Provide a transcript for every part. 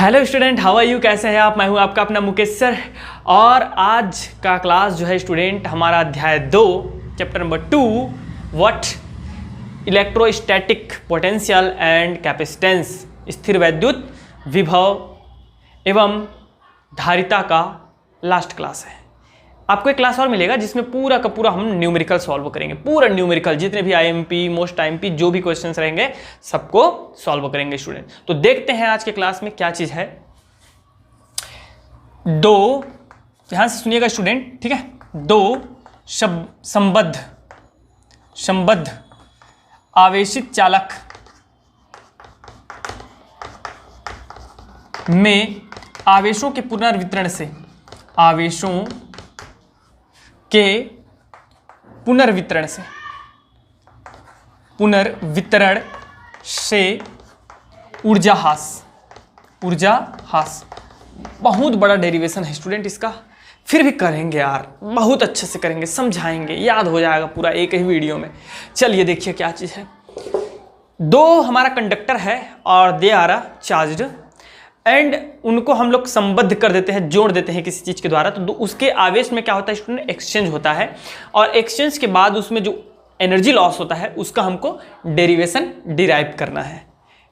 Hello student, how are you? कैसे हैं आप? मैं हूं आपका अपना मुकेश सर। और आज का क्लास जो है स्टूडेंट हमारा अध्याय 2 chapter number 2 what electrostatic potential and capacitance, स्थिर वैद्युत विभव एवं धारिता का लास्ट क्लास है। आपको एक क्लास और मिलेगा जिसमें पूरा का पूरा हम न्यूमेरिकल सॉल्व करेंगे। पूरा न्यूमेरिकल जितने भी आईएमपी, मोस्ट आईएमपी जो भी क्वेश्चंस रहेंगे सबको सॉल्व करेंगे स्टूडेंट। तो देखते हैं आज के क्लास में क्या चीज है। दो, ध्यान से सुनिएगा स्टूडेंट, ठीक है। दो संबद्ध आवेशित चालक में आवेशों के पुनर्वितरण से पुनर्वितरण से ऊर्जा ह्रास। बहुत बड़ा डेरिवेशन है स्टूडेंट इसका, फिर भी करेंगे यार, बहुत अच्छे से करेंगे, समझाएंगे, याद हो जाएगा पूरा एक ही वीडियो में। चलिए देखिए क्या चीज़ है। दो हमारा कंडक्टर है और दे आर चार्ज्ड एंड उनको हम लोग संबद्ध कर देते हैं, जोड़ देते हैं किसी चीज़ के द्वारा। तो उसके आवेश में क्या होता है स्टूडेंट? एक्सचेंज होता है और एक्सचेंज के बाद उसमें जो एनर्जी लॉस होता है उसका हमको डेरिवेशन डिराइव करना है,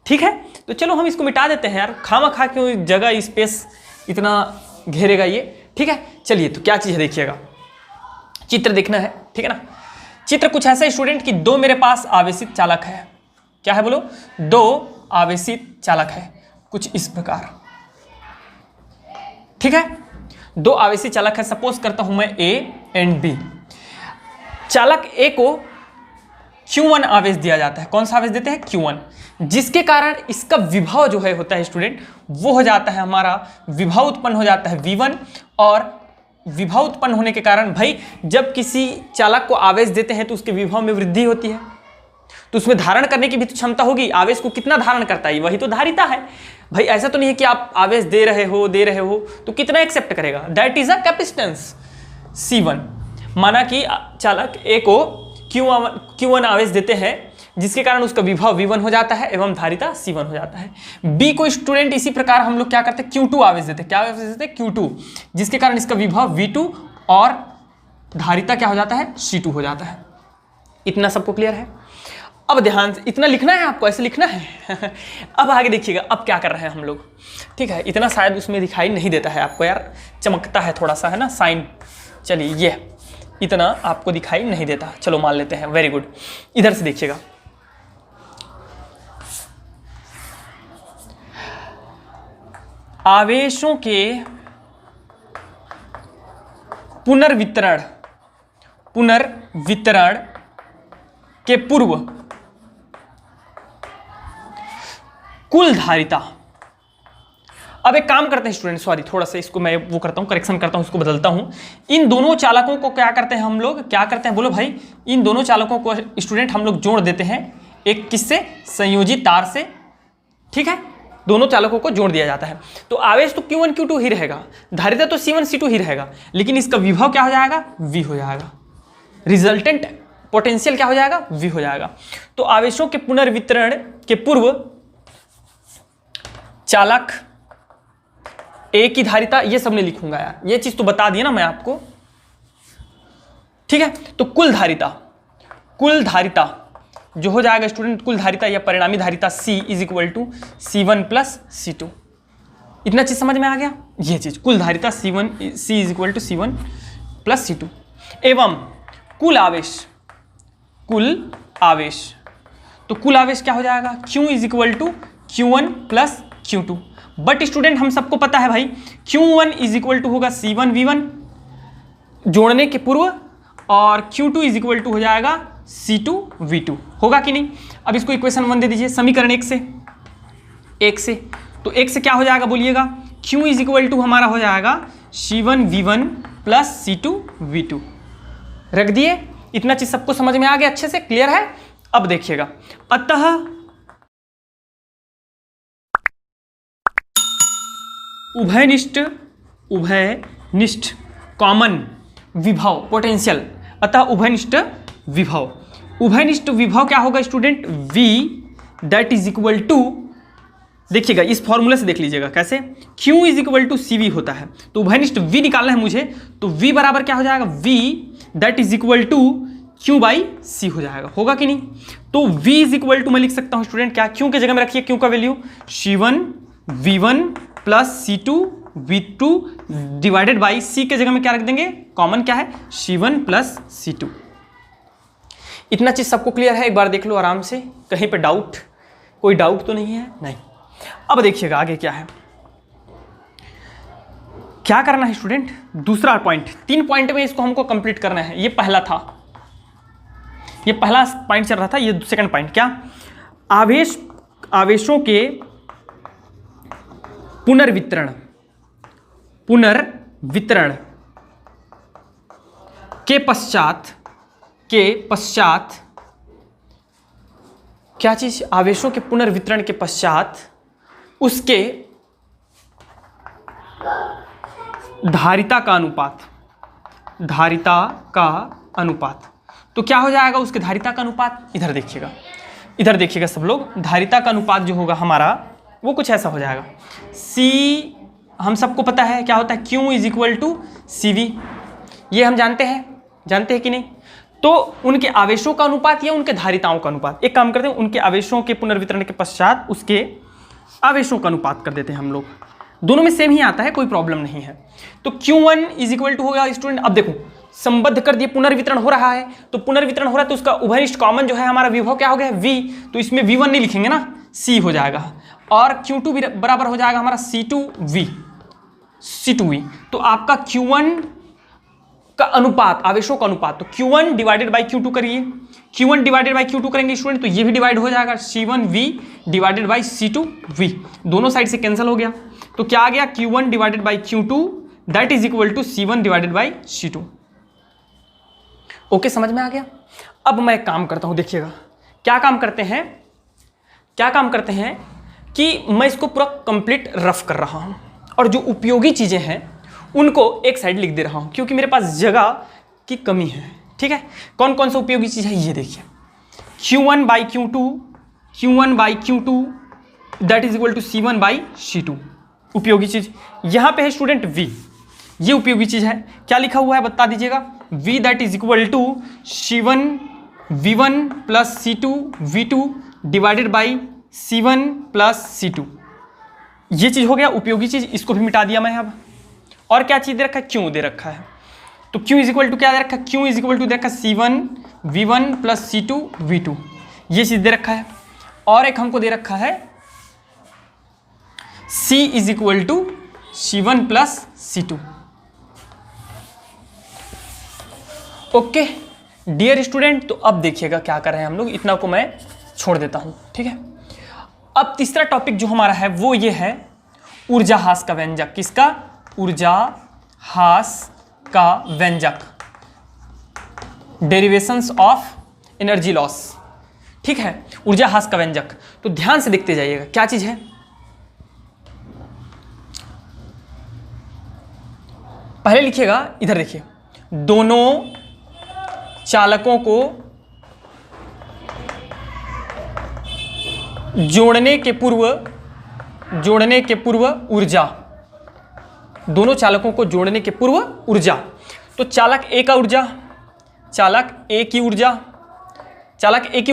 ठीक है। तो चलो हम इसको मिटा देते हैं यार, खामा खा क्यों जगह स्पेस इतना घेरेगा ये, ठीक है। चलिए तो क्या चीज़ है देखिएगा, चित्र देखना है, ठीक है ना। चित्र कुछ ऐसा स्टूडेंट कि दो मेरे पास आवेशित चालक है। क्या है बोलो? दो आवेशित चालक है, कुछ इस प्रकार, ठीक है। दो आवेशित चालक है, सपोज करता हूं मैं ए एंड बी। चालक ए को Q1 आवेश दिया जाता है। कौन सा आवेश देते हैं? Q1, जिसके कारण इसका विभव जो है होता है स्टूडेंट, वो हो जाता है हमारा विभव उत्पन्न हो जाता है V1। और विभव उत्पन्न होने के कारण भाई जब किसी चालक को आवेश देते हैं तो उसके विभव में वृद्धि होती है, तो उसमें धारण करने की भी तो क्षमता होगी। आवेश को कितना धारण करता है, वही तो धारिता है भाई। ऐसा तो नहीं है कि आप आवेश दे रहे हो तो कितना एक्सेप्ट करेगा, that is a capacitance C1। माना कि चालक ए को Q1 आवेश देते हैं जिसके कारण उसका विभव V1 हो जाता है एवं धारिता C1 हो जाता है। बी को स्टूडेंट इसी प्रकार हम लोग क्या करते हैं? Q2 आवेश देते हैं। क्या आवेश देते हैं? Q2, जिसके कारण इसका विभव V2 और धारिता क्या हो जाता है? C2 हो जाता है। इतना सबको क्लियर है? अब ध्यान से इतना लिखना है आपको, ऐसे लिखना है। अब आगे देखिएगा, अब क्या कर रहे हैं हम लोग, ठीक है। इतना शायद उसमें दिखाई नहीं देता है आपको यार, चमकता है थोड़ा सा, है ना साइन। चलिए ये इतना आपको दिखाई नहीं देता, चलो मान लेते हैं, वेरी गुड। इधर से देखिएगा, आवेशों के पुनर्वितरण के पूर्व कुल धारिता। अब एक काम करते हैं स्टूडेंट, सॉरी थोड़ा सा इसको मैं वो करता हूँ, करेक्शन करता हूँ, इसको बदलता हूँ। इन दोनों चालकों को क्या करते हैं हम लोग? क्या करते हैं बोलो भाई? इन दोनों चालकों को स्टूडेंट हम लोग जोड़ देते हैं एक किससे? संयोजी तार से, ठीक है। दोनों चालकों को जोड़ दिया जाता है तो आवेश तो Q1 Q2 ही रहेगा, धारिता तो C1 C2 ही रहेगा, लेकिन इसका विभव क्या हो जाएगा? V हो जाएगा। रिजल्टेंट पोटेंशियल क्या हो जाएगा? V हो जाएगा। तो आवेशों के पुनर्वितरण के पूर्व चालक ए की धारिता, ये सब नहीं लिखूंगा यार, ये चीज तो बता दिया ना मैं आपको, ठीक है। तो कुल धारिता जो हो जाएगा स्टूडेंट, कुल धारिता या परिणामी धारिता C is equal to C1 plus C2। इतना चीज समझ में आ गया? ये चीज कुल धारिता C is equal to C1 plus C2 एवं कुल आवेश। तो कुल आवेश क्या हो जाएगा? Q is equal to Q1 plus Q2। But student हम सबको पता है भाई Q1 इज इक्वल टू होगा C1 V1 जोड़ने के पूर्व, और Q2 इज इक्वल टू हो जाएगा C2 V2। होगा कि नहीं? अब इसको इक्वेशन 1 दे दीजिए, समीकरण 1 से। तो 1 से क्या हो जाएगा बोलिएगा? Q इज इक्वल टू हमारा हो जाएगा C1 V1 plus C2 V2। रख दिए। इतना चीज सबको समझ में आ गया, अच्छे से क्लियर है? अब देखिएगा, अतः उभयनिष्ठ कॉमन विभव पोटेंशियल, अतः उभयनिष्ठ विभव क्या होगा student? V that is equal to देखिएगा इस फॉर्मूले से देख लीजिएगा कैसे, Q is equal to C V होता है, तो उभयनिष्ठ V निकालना है मुझे, तो V बराबर क्या हो जाएगा, V that is equal to Q by C हो जाएगा, होगा कि नहीं। तो V इज इक्वल टू मैं लिख सकता हूँ स्टूडेंट क्या, Q के जगह में रखिए Q का value C1 V1 plus C2 V2 divided by C के जगह में क्या रख देंगे, कॉमन क्या है C1 प्लस C2। इतना चीज सबको क्लियर है, एक बार देख लो आराम से, कहीं पे डाउट, कोई डाउट तो नहीं है, नहीं। अब देखिएगा आगे क्या है, क्या करना है स्टूडेंट, दूसरा पॉइंट, 3 पॉइंट में इसको हमको कंप्लीट करना है। ये पहला था, ये पहला पॉइंट चल रहा था, ये सेकंड पॉइंट क्या, आवेशों के पुनर्वितरण के पश्चात क्या चीज, आवेशों के पुनर्वितरण के पश्चात उसके धारिता का अनुपात, तो क्या हो जाएगा उसके धारिता का अनुपात, इधर देखिएगा सब लोग, धारिता का अनुपात जो होगा हमारा वो कुछ ऐसा हो जाएगा, C हम सबको पता है क्या होता है, Q is equal to C V, ये हम जानते हैं कि नहीं। तो उनके आवेशों का अनुपात या उनके धारिताओं का अनुपात, एक काम करते हैं, उनके आवेशों के पुनर्वितरण के पश्चात उसके आवेशों का अनुपात कर देते हैं हम लोग, दोनों में सेम ही आता है, कोई प्रॉब्लम नहीं है। तो Q1 इज इक्वल टू होगा स्टूडेंट, अब देखो संबद्ध कर दिए, पुनर्वितरण हो रहा है, तो पुनर्वितरण हो रहा है तो उसका उभयनिष्ठ कॉमन जो है हमारा विभव क्या हो गया, V, तो इसमें V1 नहीं लिखेंगे ना, C हो जाएगा, और Q2 भी बराबर हो जाएगा हमारा C2V, तो आपका Q1 का अनुपात, आवेशों का अनुपात, तो Q1 डिवाइडेड बाई Q2 करिए, Q1 डिवाइडेड बाई Q2 करेंगे स्टूडेंट, तो ये भी डिवाइड हो जाएगा, C1V डिवाइडेड बाई C2V, दोनों साइड से कैंसिल हो गया, तो क्या आ गया, Q1 divided by Q2 that is equal to C1 divided by C2। Okay, समझ में आ गया। अब मैं काम करता हूं, देखिएगा क्या काम करते हैं कि मैं इसको पूरा कंप्लीट रफ कर रहा हूं, और जो उपयोगी चीजें हैं उनको एक साइड लिख दे रहा हूं, क्योंकि मेरे पास जगह की कमी है, ठीक है। कौन कौन सा उपयोगी चीज है ये देखिए, Q1 by Q2 that is equal to C1 by C2, उपयोगी चीज यहां पे है स्टूडेंट V, ये उपयोगी चीज है, क्या लिखा हुआ है बता दीजिएगा, V that is equal to C1 V1 plus C2 V2 divided by C1 plus C2, ये चीज हो गया उपयोगी चीज, इसको भी मिटा दिया मैं अब। और क्या चीज दे रखा है, Q दे रखा है, तो Q इज इक्वल टू क्या दे रखा है, Q इज इक्वल टू दे रखा है C1 V1 plus C2 V2, ये चीज दे रखा है। और एक हमको दे रखा है C is equal to C1 plus C2। Okay dear student, तो अब देखिएगा क्या कर रहे हैं हम लोग, इतना को मैं छोड़ देता हूं, ठीक है। अब तीसरा टॉपिक जो हमारा है वो ये है ऊर्जा हास का व्यंजक, किसका, ऊर्जा हास का व्यंजक, डेरिवेशंस ऑफ एनर्जी लॉस, ठीक है, ऊर्जा हास का व्यंजक। तो ध्यान से देखते जाइएगा क्या चीज है, पहले लिखिएगा, इधर देखिए, दोनों चालकों को जोड़ने के पूर्व ऊर्जा, दोनों चालकों को जोड़ने के पूर्व ऊर्जा, तो चालक ए की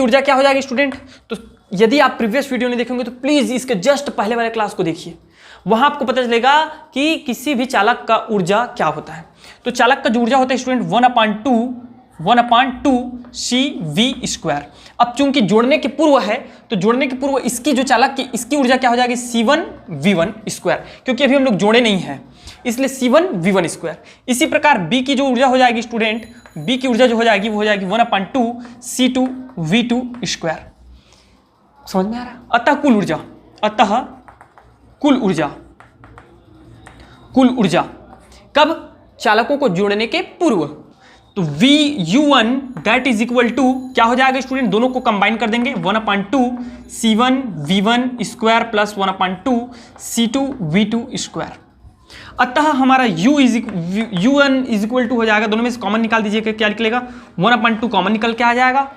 ऊर्जा क्या हो जाएगी स्टूडेंट। तो यदि आप प्रीवियस वीडियो नहीं देखेंगे तो प्लीज इसके जस्ट पहले वाले क्लास को देखिए, वहां आपको पता चलेगा कि किसी भी चालक का ऊर्जा क्या होता है। तो चालक का जो ऊर्जा होता है स्टूडेंट 1/2 CV²। अब चूंकि जोड़ने के पूर्व है तो जोड़ने के पूर्व इसकी जो चालक की इसकी ऊर्जा क्या हो जाएगी C1V1², क्योंकि अभी हम लोग जोड़े नहीं हैं इसलिए C1V1²। इसी प्रकार B की जो ऊर्जा हो जाएगी स्टूडेंट, B की ऊर्जा जो हो जाएगी वो हो जाएगी 1/2 C2V2²। समझ में आ रहा है। अतः कुल ऊर्जा कब, चालकों को जोड़ने के पूर्व, तो VU1 that is equal to क्या हो जाएगा स्टूडेंट, दोनों को कंबाइन कर देंगे 1/2 C1V1² प्लस 1/2 C2V2²। अतः हमारा U1 इज इक्वल टू हो जाएगा, दोनों में से कॉमन निकाल दीजिएगा, क्या निकलेगा 1/2 कॉमन निकल के आ जाएगा,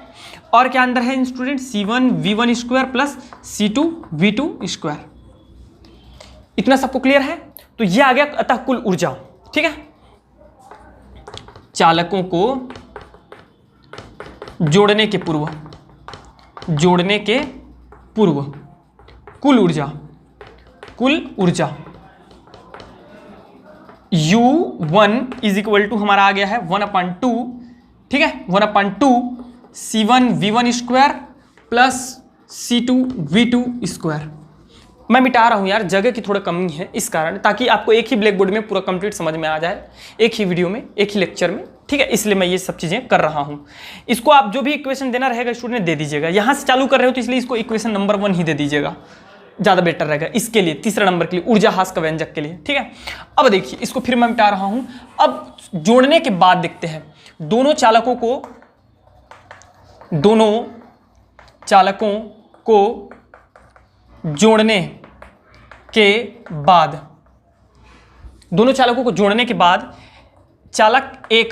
और क्या अंदर है स्टूडेंट C1V1² प्लस C2V2²। इतना सबको क्लियर है? तो ये आ गया अतः कुल ऊर्जा। ठीक है, चालकों को जोड़ने के पूर्व कुल ऊर्जा U1 इज इक्वल टू हमारा आ गया है 1/2, ठीक है, 1/2 C1V1 square plus C2V2 square. मैं मिटा रहा हूं यार, जगह की थोड़ा कमी है इस कारण, ताकि आपको एक ही ब्लैक बोर्ड में पूरा कंप्लीट समझ में आ जाए, एक ही वीडियो में, एक ही लेक्चर में। ठीक है, इसलिए मैं ये सब चीजें कर रहा हूं। इसको आप जो भी इक्वेशन देना रहेगा स्टूडेंट दे दीजिएगा। यहां से चालू कर रहे हो तो इसलिए इसको इक्वेशन नंबर 1 ही दे दीजिएगा, ज्यादा बेटर रहेगा इसके लिए, तीसरा नंबर के लिए, ऊर्जा ह्रास का व्यंजक के लिए। ठीक है, अब देखिए इसको फिर मैं मिटा रहा हूं। अब जोड़ने के बाद देखते हैं दोनों चालकों को जोड़ने के बाद चालक ए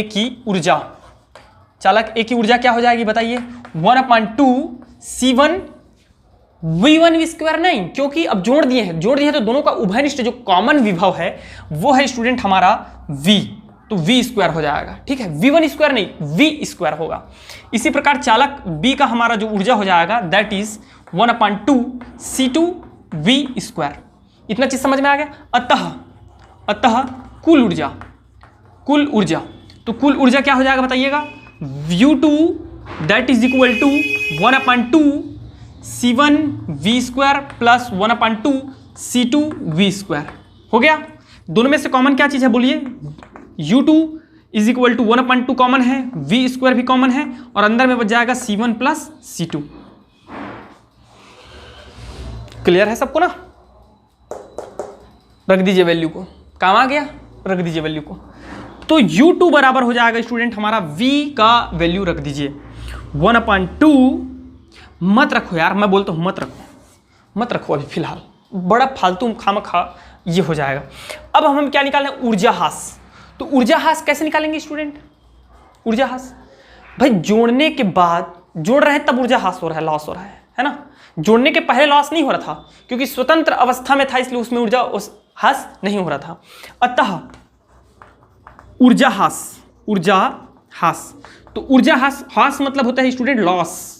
की ऊर्जा क्या हो जाएगी बताइए? 1/2 C1V1 स्क्वायर नहीं, क्योंकि अब जोड़ दिए हैं तो दोनों का उभयनिष्ठ जो कॉमन विभव है वो है स्टूडेंट हमारा V, तो V स्क्वायर हो जाएगा। ठीक है, V1 स्क्वायर नहीं, V स्क्वायर होगा। इसी प्रकार चालक B का हमारा जो ऊर्जा हो जाएगा दैट इज 1/2 C2V स्क्वायर। इतना चीज समझ में आ गया। अतः कुल ऊर्जा तो कुल ऊर्जा क्या हो जाएगा बताइएगा? U2 that is equal to 1/2 C1V square plus 1/2 C2V square. हो गया। दोनों में से कॉमन क्या चीज है बोलिए? U2 is equal to 1/2 common है, V स्क्वायर भी कॉमन है, और अंदर में बच जाएगा C1 प्लस C2। क्लियर है सबको ना? रख दीजिए वैल्यू को, काम आ गया, रख दीजिए वैल्यू को। तो U2 बराबर हो जाएगा स्टूडेंट हमारा V का वैल्यू रख दीजिए 1/2, मत रखो यार, मैं बोलता हूं मत रखो अभी फिलहाल, बड़ा फालतू खामखा ये हो जाएगा। अब हम क्या निकालें? ऊर्जा ह्रास। तो ऊर्जा ह्रास कैसे निकालेंगे स्टूडेंट? ऊर्जा ह्रास भाई जोड़ने के बाद, जोड़ रहे हैं तब ऊर्जा ह्रास हो रहा है, लॉस हो रहा है ना? जोड़ने के पहले लॉस नहीं हो रहा था, क्योंकि स्वतंत्र अवस्था में था, इसलिए उसमें ऊर्जा ह्रास नहीं हो रहा था। अतः ऊर्जा ह्रास, तो ऊर्जा ह्रास मतलब होता है स्टूडेंट लॉस।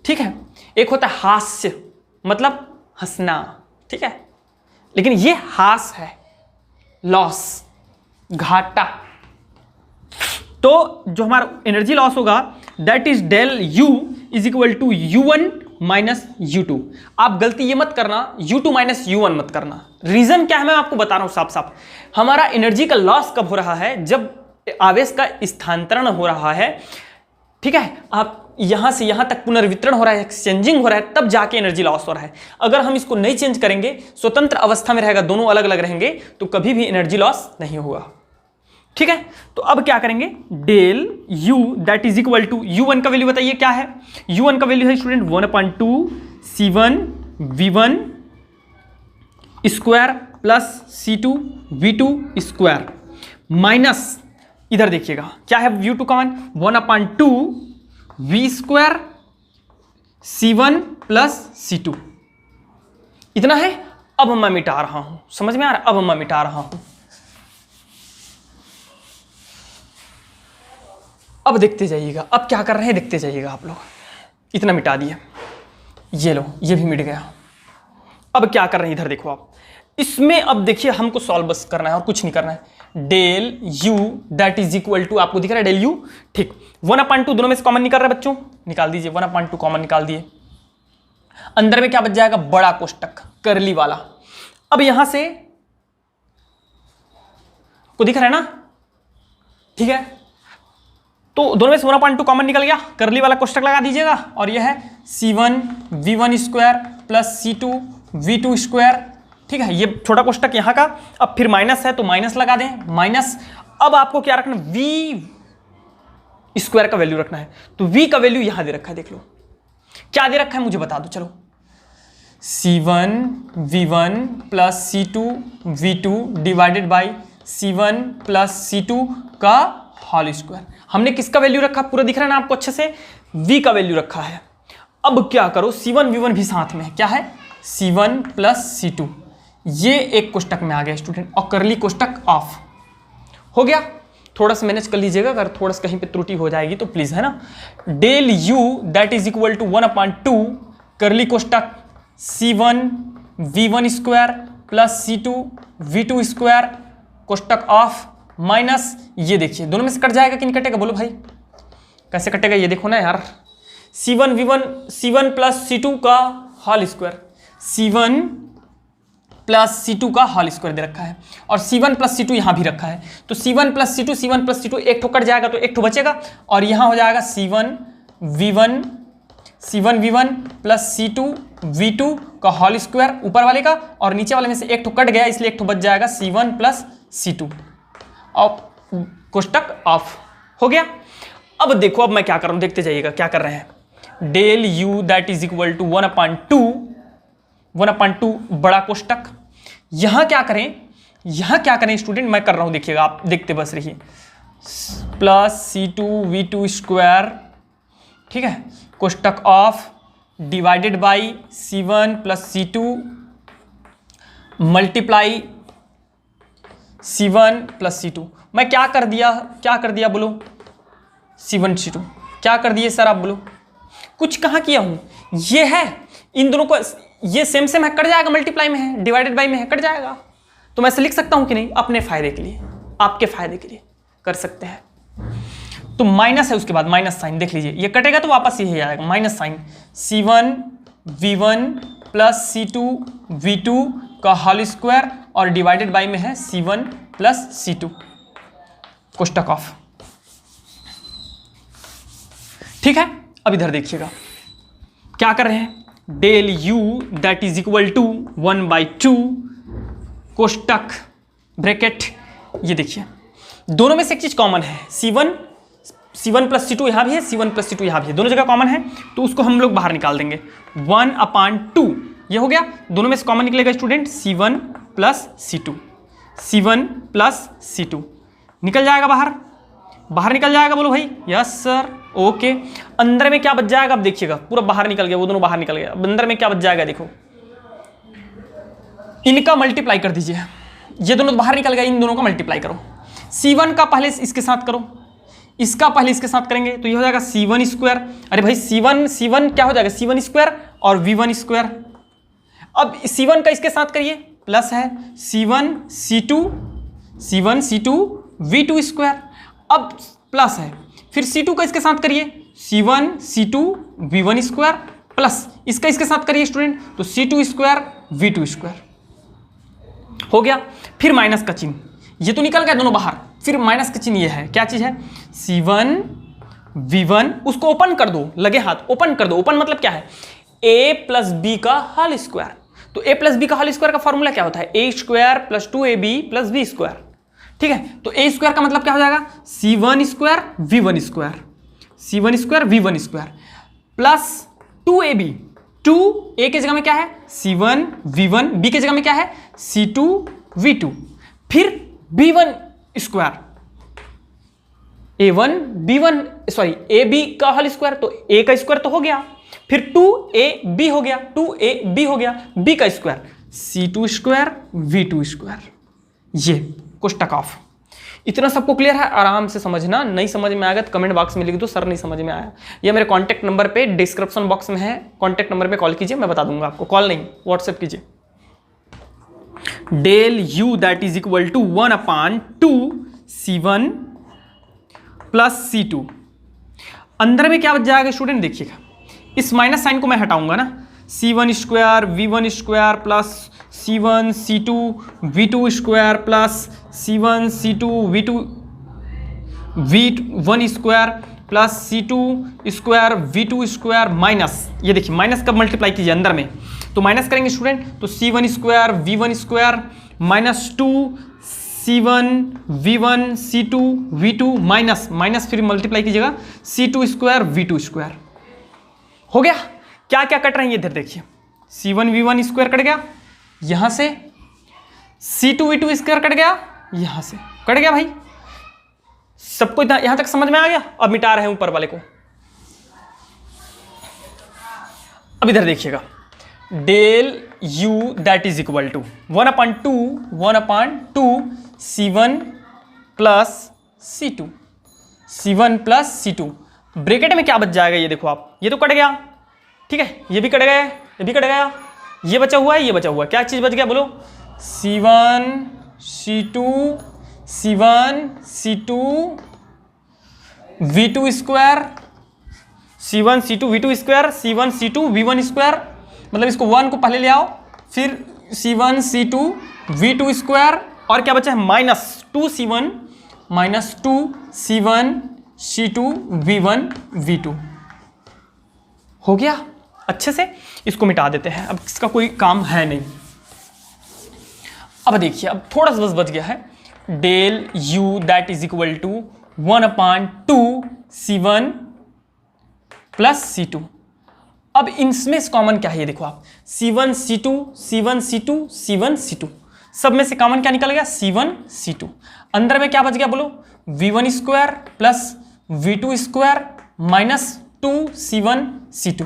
ठीक है, एक होता है हास्य मतलब हंसना, ठीक है, लेकिन ये ह्रास है, लॉस, घाटा। तो जो हमारा एनर्जी लॉस होगा that is del U is equal to U1 minus U2। आप गलती ये मत करना, U2 माइनस U1 मत करना। रीजन क्या है मैं आपको बता रहा हूं साफ। हमारा एनर्जी का लॉस कब हो रहा है? जब आवेश का स्थानांतरण हो रहा है, ठीक है, आप यहां से यहां तक पुनर्वितरण हो रहा है, एक्सचेंजिंग हो रहा है, तब जाके एनर्जी लॉस हो रहा है। अगर हम इसको नहीं चेंज करेंगे, स्वतंत्र अवस्था में रहेगा, दोनों अलग अलग रहेंगे, तो कभी भी एनर्जी लॉस नहीं होगा। ठीक है, तो अब क्या करेंगे? Del U that is equal to U1 का वैल्यू बताइए क्या है? U1 का वैल्यू है student 1/2 C1V1 square plus C2V2 square minus, इधर देखिएगा क्या है U2 का मान? 1/2 V square C1 plus C2, इतना है। अब मैं मिटा रहा हूं, समझ में आ रहा है? अब मैं मिटा रहा हूं। अब देखते जाइएगा, अब क्या कर रहे हैं देखते जाइएगा आप लोग। इतना मिटा दिए, ये लो, ये भी मिट गया। अब क्या कर रहे हैं इधर देखो आप, इसमें अब देखिए हमको सॉल्व बस करना है और कुछ नहीं करना है। Del U that is equal to, आपको दिख रहा है डेल U, ठीक, 1/2 दोनों में से कॉमन निकल रहा है बच्चों, निकाल दीजिए, 1/2 कॉमन निकाल दिए। अंदर में क्या बच जाएगा? बड़ा कोष्टक, करली वाला। अब यहां से को दिख रहा है ना? ठीक है, तो दोनों में से 1/2 कॉमन निकल गया, करली वाला कोष्टक लगा दीजिएगा, और यह है C1V1 square plus C2V2 square. ठीक है, ये छोटा कोष्टक यहाँ का। अब फिर माइनस है तो माइनस लगा दें, माइनस। अब आपको क्या रखना? V स्क्वायर का वैल्यू रखना है। तो V का वैल्यू यहां दे रखा है, देख लो क्या दे रखा है, मुझे बता दो चलो। C1V1 plus C2V2 divided by C1 plus C2 का होल स्क्वायर। हमने किसका वैल्यू रखा? पूरा दिख रहा है ना आपको अच्छे से? V का वैल्यू रखा है। अब क्या करो, C1V1 भी साथ में है, क्या है? C1 प्लस C2, ये एक कोष्टक में आ गया स्टूडेंट, और करली कोष्टक ऑफ हो गया। थोड़ा सा मैनेज कर लीजिएगा, अगर थोड़ा सा कहीं पे त्रुटि हो जाएगी तो प्लीज, है ना। Del U that is equal to 1/2 curly कोष्टक C1 V1 square plus C2 V2 square कोष्टक ऑफ माइनस, ये देखिए दोनों में से कट जाएगा कि नहीं कटेगा, बोलो भाई कैसे कटेगा, ये देखो ना यार। C1 प्लस C2 का whole square, C1 plus C2 का होल स्क्वायर दे रखा है, और C1 प्लस C2 यहाँ भी रखा है, तो C1 प्लस C2 एक ठो कट जाएगा तो एक ठो बचेगा, और यहाँ हो जाएगा C1 V1 plus C2 V2 का होल स्क्वायर ऊपर वाले का, और नीचे वाले में से एक ठो कट गया इसलिए एक ठो बच जाएगा C1 प्लस C2 और कोष्टक ऑफ हो गया। अब देखो, अब मैं क्या कर रहा हूँ, देखते जाइएगा क्या कर रहे हैं। Del U that is equal to 1/2 बड़ा कोष्टक, यहां क्या करें स्टूडेंट, मैं कर रहा हूं, देखिएगा आप देखते बस रहिए, प्लस C2 V2 स्क्वायर, ठीक है, कोष्टक of divided by C1 plus C2 multiply C1 plus C2। मैं क्या कर दिया बोलो, C1 C2 क्या कर दिए सर आप बोलो, कुछ कहाँ किया हूं, ये है इन दोनों को, ये सेम है, कट जाएगा, मल्टीप्लाई में है, डिवाइडेड बाई में है, कट जाएगा, तो मैं ऐसे लिख सकता हूं कि नहीं, अपने फायदे के लिए, आपके फायदे के लिए कर सकते हैं। तो माइनस है, उसके बाद माइनस साइन देख लीजिए, ये कटेगा तो वापस यही आएगा minus sign, C1 V1 plus C2 V2 का होल स्क्वायर और डिवाइडेड बाई में है C1 प्लस C2 कोष्टक ऑफ, ठीक है। अब इधर देखिएगा क्या कर रहे हैं, del U that is equal to 1/2 कोष्टक ब्रैकेट, ये देखिए दोनों में से एक चीज कॉमन है, C1 प्लस C2 यहां भी है, C1 प्लस C2 यहां भी है, दोनों जगह कॉमन है, तो उसको हम लोग बाहर निकाल देंगे, 1/2 ये हो गया, दोनों में से कॉमन निकलेगा स्टूडेंट C1 प्लस C2 निकल जाएगा बाहर निकल जाएगा, बोलो भाई यस सर, ओके। अंदर में क्या बच जाएगा, अब देखिएगा पूरा बाहर निकल गया, वो दोनों बाहर निकल गया, अब अंदर में क्या बच जाएगा, देखो इनका मल्टीप्लाई कर दीजिए, ये दोनों बाहर निकल गया, इन दोनों का मल्टीप्लाई करो, C1 का पहले इसके साथ करो, इसका पहले इसके साथ करेंगे तो ये हो जाएगा C1 स्क्वायर, अरे भाई C1 क्या हो जाएगा, C1 स्क्वायर और V1 स्क्वायर, अब C1 का इसके साथ करिए, प्लस है C1 C2 V2 स्क्वायर, अब प्लस है, फिर C2 का इसके साथ करिए, C1 C2 V1 square, plus इसका इसके साथ करिए स्टूडेंट, तो C2 स्क्वायर V2 स्क्वायर हो गया। फिर माइनस का चिन्ह, ये तो निकल गया दोनों बाहर, फिर माइनस का चिन्ह ये है, क्या चीज है, C1 V1, उसको ओपन कर दो, लगे हाथ ओपन कर दो, ओपन मतलब क्या है, A प्लस B का होल स्क्वायर, तो A प्लस B का होल स्क्वायर का फॉर्मूला क्या होता है, A square plus 2AB plus B square, ठीक है। तो A स्क्वायर का मतलब क्या हो जाएगा, C1 square V1 square plus 2AB, 2 A के जगह में क्या है C1 V1, B के जगह में क्या है C2 V2, फिर B1 स्क्वायर AB का होल स्क्वायर, तो A का स्क्वायर तो हो गया, फिर 2AB हो गया, B का square C2 square V2 square, ये कोष्टक ऑफ। इतना सबको क्लियर है, आराम से समझना, नहीं समझ में आएगा तो कमेंट बॉक्स में लिख दो सर नहीं समझ में आया, या मेरे कांटेक्ट नंबर पे डिस्क्रिप्शन बॉक्स में है, कांटेक्ट नंबर पे कॉल कीजिए, मैं बता दूंगा आपको, कॉल नहीं व्हाट्सएप कीजिए। Del U that is equal to 1/2 C1 plus C2, अंदर में क्या बच जाएगा स्टूडेंट, देखिएगा इस माइनस साइन को मैं हटाऊंगा ना, C1 square V1 square plus C1 C2 V2 square plus C1 C2 V1 square plus C2 square V2 square minus, ये देखिए माइनस कब मल्टीप्लाई कीजिए अंदर में, तो माइनस करेंगे स्टूडेंट, तो C1 square V1 square minus 2 C1 V1 C2 V2 minus फिर मल्टीप्लाई कीजिएगा C2 स्क्वायर V2 स्क्वायर हो गया। क्या क्या कट रहे हैं ये इधर देखिए, C1 V1 स्क्वायर कट गया, यहां से C2 V2 स्क्वायर कट गया, यहां से कट गया भाई, सबको यहां तक समझ में आ गया। अब मिटा रहे हैं ऊपर वाले को। अब इधर देखिएगा, del U that is equal to 1/2 C1 plus C2, C1 plus C2। Bracket में क्या बच जाएगा ये देखो आप, ये तो कट गया, ठीक है, ये भी कट गया, ये भी कट गया, ये बचा हुआ है, ये बचा हुआ है, क्या चीज़ बच गया बोलो? C1 C2 C1 C2 V2 square, C1 C2 V2 square, C1 C2 V1 square, मतलब इसको 1 को पहले ले आओ, फिर C1 C2 V2 स्क्वायर, और क्या बचा है? -2C1 -2C1 C2 V1 V2। हो गया अच्छे से, इसको मिटा देते हैं, अब इसका कोई काम है नहीं। अब देखिए, अब थोड़ा सा बस बच गया है, del U that is equal to 1/2 C1 plus C2। अब इनमें से कॉमन क्या है ये देखो आप, C1 C2 C1 C2 C1 C2, सब में से कॉमन क्या निकल गया? C1 C2। अंदर में क्या बच गया बोलो? V1 square plus V2 square -2C1 C2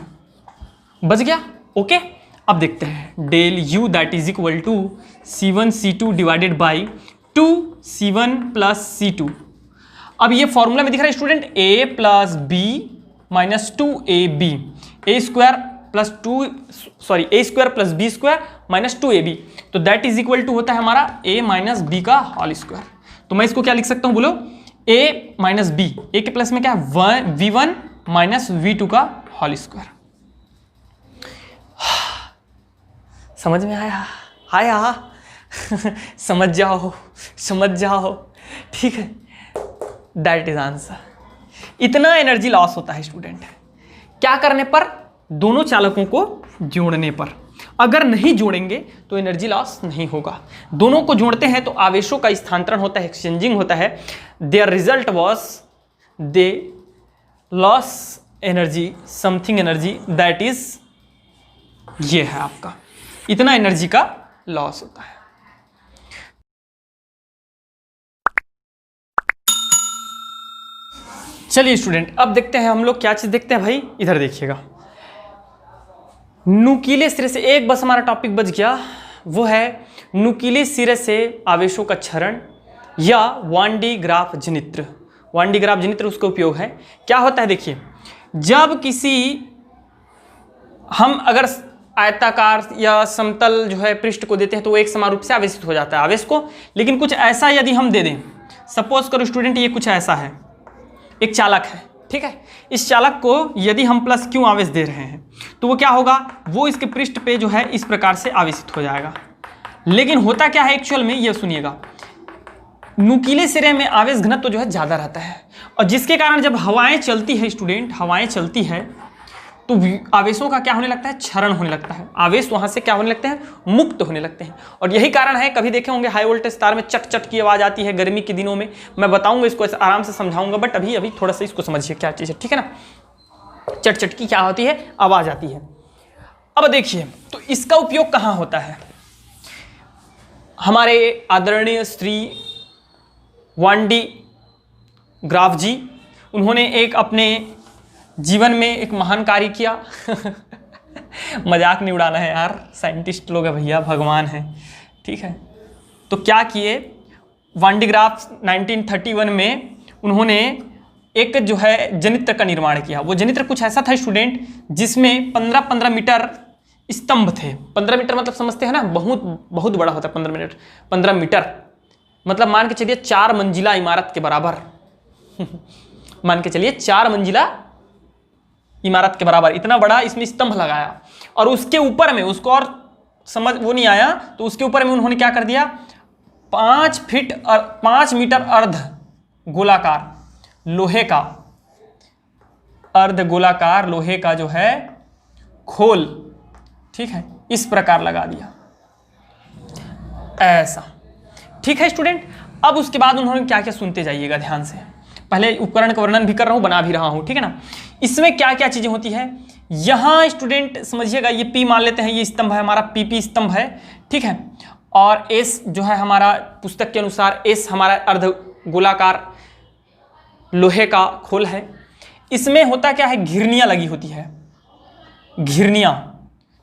बच गया। ओके, अब देखते हैं, del U that is equal to C1 C2 divided by 2C1 plus C2। अब ये फॉर्मूला में दिख रहा है student, A plus B minus 2AB, A square plus A square plus B square minus 2AB, तो दैट इज इक्वल टू होता है हमारा A माइनस B का होल स्क्वायर। तो मैं इसको क्या लिख सकता हूँ बोलो? A माइनस B, A के प्लस में क्या है? V1 माइनस V2 का होल स्क्वायर। समझ में आया? आया? समझ जाओ, ठीक है, दैट इज आंसर। इतना एनर्जी लॉस होता है स्टूडेंट, क्या करने पर? दोनों चालकों को जोड़ने पर। अगर नहीं जोड़ेंगे तो एनर्जी लॉस नहीं होगा। दोनों को जोड़ते हैं तो आवेशों का स्थानांतरण होता है, एक्सचेंजिंग होता है। There result was they loss energy, something energy, that is, ये है आपका, इतना एनर्जी का लॉस होता है। चलिए स्टूडेंट, अब देखते हैं हम लोग क्या चीज देखते हैं भाई, इधर देखिएगा। नुकीले सिरे से एक बस हमारा टॉपिक बच गया, वो है नुकीले सिरे से आवेशों का क्षरण या वान डी ग्राफ जनित्र। वान डी ग्राफ जनित्र उसका उपयोग है। क्या होता है देखिए, जब किसी, हम अगर आयताकार या समतल जो है पृष्ठ को देते हैं तो वो एक समान रूप से आवेशित हो जाता है आवेश को। लेकिन कुछ ऐसा यदि हम दे दें, सपोज करो स्टूडेंट ये कुछ ऐसा है, एक चालक है, ठीक है, इस चालक को यदि हम प्लस क्यू आवेश दे रहे हैं तो वो क्या होगा, वो इसके पृष्ठ पे जो है इस प्रकार से आवेशित हो जाएगा। लेकिन होता क्या है एक्चुअल में, ये सुनिएगा, नुकीले सिरे में आवेश घनत्व तो जो है ज़्यादा रहता है, और जिसके कारण जब हवाएं चलती है स्टूडेंट, हवाएं चलती है तो आवेशों का क्या होने लगता है? क्षरण होने लगता है। आवेश वहाँ से क्या होने लगते हैं? मुक्त होने लगते हैं। और यही कारण है, कभी देखे होंगे हाई वोल्टेज तार में चट चट की आवाज़ आती है गर्मी के दिनों में। मैं बताऊंगा इसको, आराम से समझाऊंगा, बट अभी थोड़ा सा इसको समझिए क्या चीज़ है, ठीक है ना। चट चट की क्या होती है? आवाज़ आती है। अब देखिए, तो इसका उपयोग कहाँ होता है? हमारे आदरणीय श्री वान डी ग्राफ जी, उन्होंने एक अपने जीवन में एक महान कार्य किया। मजाक नहीं उड़ाना है यार, साइंटिस्ट लोग है भैया, भगवान है, ठीक है। तो क्या किए, वान डी ग्राफ 1931 में उन्होंने एक जो है जनित्र का निर्माण किया। वो जनित्र कुछ ऐसा था स्टूडेंट, जिसमें 15-15 मीटर स्तंभ थे। 15 मीटर मतलब समझते हैं ना, बहुत बड़ा होता है 15 मीटर मतलब मान के चलिए 4 मंजिला इमारत के बराबर। मान के चलिए 4 मंजिला इमारत के बराबर इतना बड़ा इसमें स्तंभ लगाया, और उसके ऊपर में, उसको और समझ वो नहीं आया तो उसके ऊपर में उन्होंने क्या कर दिया, 5 मीटर अर्ध गोलाकार लोहे का, अर्ध गोलाकार लोहे का जो है खोल, ठीक है, इस प्रकार लगा दिया ऐसा, ठीक है स्टूडेंट। अब उसके बाद उन्होंने क्या क्या, सुनते जाइएगा ध्यान से, पहले उपकरण का वर्णन भी कर रहा हूं, बना भी रहा हूं, ठीक है ना। इसमें क्या क्या चीजें होती है, यहां स्टूडेंट समझिएगा, ये पी मान लेते हैं, ये स्तंभ है हमारा, पी स्तंभ है, ठीक है। और एस जो है हमारा पुस्तक के अनुसार, एस हमारा अर्ध गोलाकार लोहे का खोल है। इसमें होता क्या है, घिरनियां लगी होती है, घिरनियां,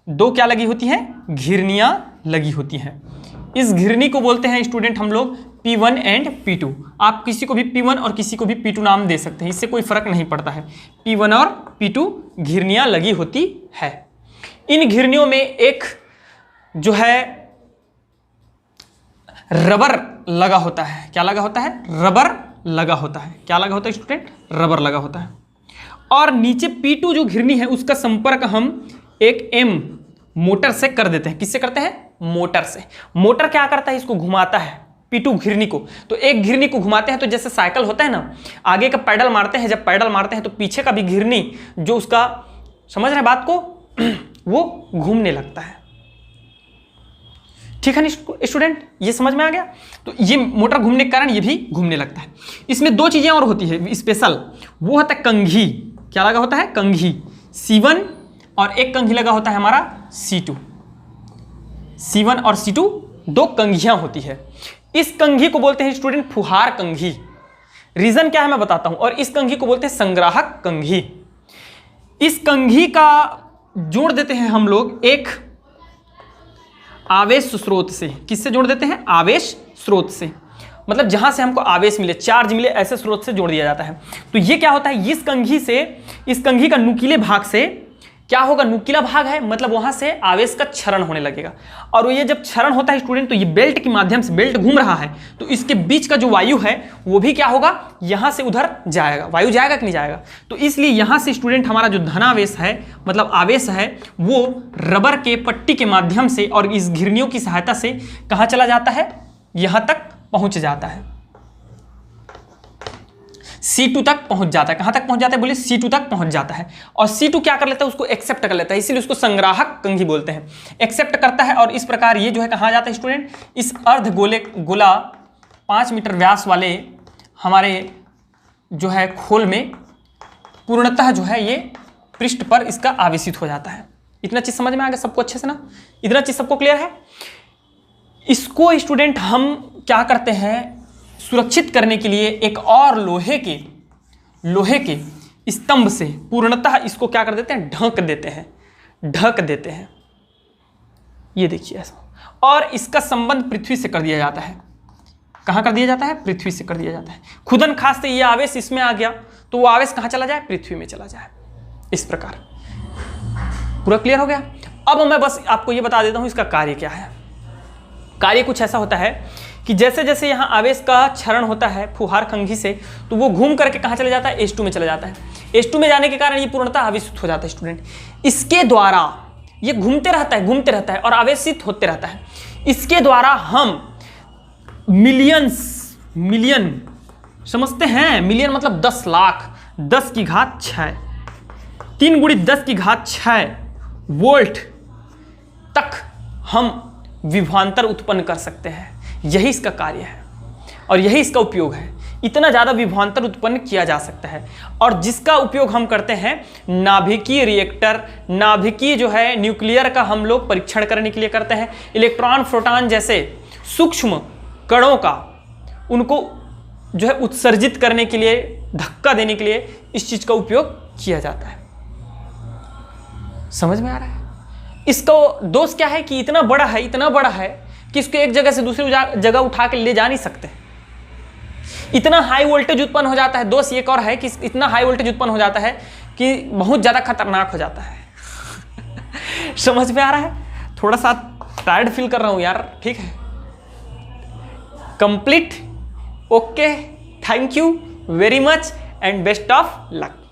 दो क्या लगी होती हैं, घिरनियां लगी होती हैं। इस घिरनी को बोलते हैं स्टूडेंट हम लोग P1 एंड P2। आप किसी को भी P1 और किसी को भी P2 नाम दे सकते हैं, इससे कोई फर्क नहीं पड़ता है। P1 और P2 घिरनियां लगी होती है। इन घिरनियों में एक जो है रबर लगा होता है। क्या लगा होता है, रबर लगा होता है। क्या लगा होता है स्टूडेंट, रबर लगा होता है। और नीचे P2 जो घिरनी है उसका संपर्क हम एक M मोटर से कर देते हैं। किससे करते हैं, मोटर से। मोटर क्या करता है, इसको घुमाता है P2 घिरनी को। तो एक घिरनी को घुमाते हैं तो जैसे साइकिल होता है ना, आगे का पैडल मारते हैं, जब पैडल मारते हैं तो पीछे का भी घिरनी जो उसका, समझ रहे बात को, वो घूमने लगता है। ठीक है ना स्टूडेंट, ये समझ में आ गया। तो ये मोटर घूमने के कारण ये भी घूमने लगता है। इसमें दो चीजें और होती है स्पेशल, वो होता है कंघी। क्या लगा होता है, कंघी C1, और एक कंघी लगा होता है हमारा C2। C1 और C2 दो कंघियां होती है। इस कंघी को बोलते हैं स्टूडेंट फुहार कंघी। रीजन क्या है मैं बताता हूं। और इस कंघी को बोलते हैं संग्राहक कंघी। इस कंघी का जोड़ देते हैं हम लोग एक आवेश स्रोत से। किससे जोड़ देते हैं, आवेश स्रोत से, मतलब जहां से हमको आवेश मिले, चार्ज मिले, ऐसे स्रोत से जोड़ दिया जाता है। तो ये क्या होता है, इस कंघी से, इस कंघी का नुकीले भाग से क्या होगा, नुकीला भाग है मतलब वहां से आवेश का क्षरण होने लगेगा। और ये जब क्षरण होता है स्टूडेंट, तो ये बेल्ट के माध्यम से, बेल्ट घूम रहा है तो इसके बीच का जो वायु है वो भी क्या होगा, यहां से उधर जाएगा। वायु जाएगा कि नहीं जाएगा। तो इसलिए यहां से स्टूडेंट हमारा जो धनावेश है, मतलब आवेश है, वो रबर के पट्टी के माध्यम से और इस घिरनियों की सहायता से कहां चला जाता है, यहां तक पहुंच जाता है, C2 तक पहुंच जाता है। कहां तक पहुंच जाता है, बोले C2 तक पहुंच जाता है। और C2 क्या कर लेता है, उसको एक्सेप्ट कर लेता है, इसीलिए उसको संग्राहक कंघी बोलते हैं। एक्सेप्ट करता है और इस प्रकार ये जो है कहां जाता है स्टूडेंट, इस अर्ध गोला 5 मीटर व्यास वाले हमारे जो है खोल में पूर्णतः जो है ये पृष्ठ पर इसका आवेशित हो जाता है। इतना चीज समझ में आ गया सबको अच्छे से ना, इतना चीज सबको क्लियर है। इसको स्टूडेंट हम क्या करते हैं, सुरक्षित करने के लिए एक और लोहे के स्तंभ से पूर्णतः इसको क्या कर देते हैं, ढक देते हैं। ये देखिए ऐसा। और इसका संबंध पृथ्वी से कर दिया जाता है। कहां कर दिया जाता है, पृथ्वी से कर दिया जाता है। खुदन खास से ये आवेश इसमें आ गया तो वो आवेश कहां चला जाए, पृथ्वी में चला जाए। इस प्रकार पूरा क्लियर हो गया। अब मैं बस आपको ये बता देता हूं इसका कार्य क्या है। कार्य कुछ ऐसा होता है कि जैसे जैसे यहाँ आवेश का क्षरण होता है फुहार कंघी से, तो वो घूम करके कहाँ चले जाता है, H2 में चला जाता है। H2 में जाने के कारण ये पूर्णतः आवेशित हो जाता है स्टूडेंट। इसके द्वारा ये घूमते रहता है और आवेशित होते रहता है। इसके द्वारा हम मिलियन समझते हैं, मिलियन मतलब 10 लाख, 10 की घात 6, 3 गुणित 10 की घात 6 वोल्ट तक हम विभवांतर उत्पन्न कर सकते हैं। यही इसका कार्य है और यही इसका उपयोग है। इतना ज़्यादा विभवांतर उत्पन्न किया जा सकता है और जिसका उपयोग हम करते हैं नाभिकीय रिएक्टर, नाभिकीय जो है न्यूक्लियर का हम लोग परीक्षण करने के लिए करते हैं। इलेक्ट्रॉन, प्रोटॉन जैसे सूक्ष्म कणों का, उनको जो है उत्सर्जित करने के लिए, धक्का देने के लिए इस चीज़ का उपयोग किया जाता है। समझ में आ रहा है। इसका दोष क्या है कि इतना बड़ा है कि इसको एक जगह से दूसरी जगह उठा के ले जा नहीं सकते। इतना हाई वोल्टेज उत्पन्न हो जाता है। दोष एक और है कि इतना हाई वोल्टेज उत्पन्न हो जाता है कि बहुत ज़्यादा खतरनाक हो जाता है। समझ में आ रहा है। थोड़ा सा टायर्ड फील कर रहा हूँ यार, ठीक है। Complete, okay, thank you very much and best of luck.